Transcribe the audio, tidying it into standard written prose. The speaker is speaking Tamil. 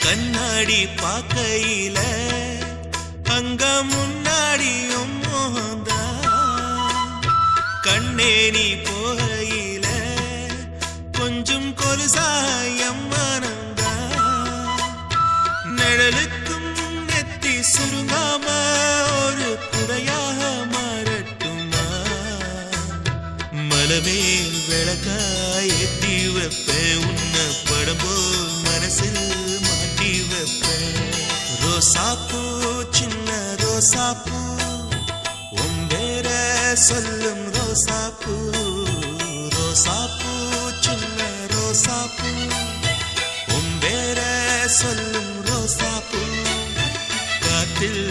கண்ணாடி பாக்கையில அங்க முன்னாடியும் மோகந்தா கண்ணே நீ போகையில கொஞ்சம் கொலுசாயம் மனந்தா நிழலுக்கும் நெத்தி சுருங்காம ஒரு குறையாக மாறட்டுமா மலமேல் விளக்காய் ஏற்றி வைப்பேன் உன்னை படம் போல் மனசில் மாட்டி வைப்பேன் ரோசாப்பூ சின்ன ரோசாப்பூ உன் பேர சொல்லும் ரோசாப்பூ ரோசாப்பூ சின்ன ரோசாப்பூ உன் பேர சொல்லும் ரோசாப்பூ காத்தில்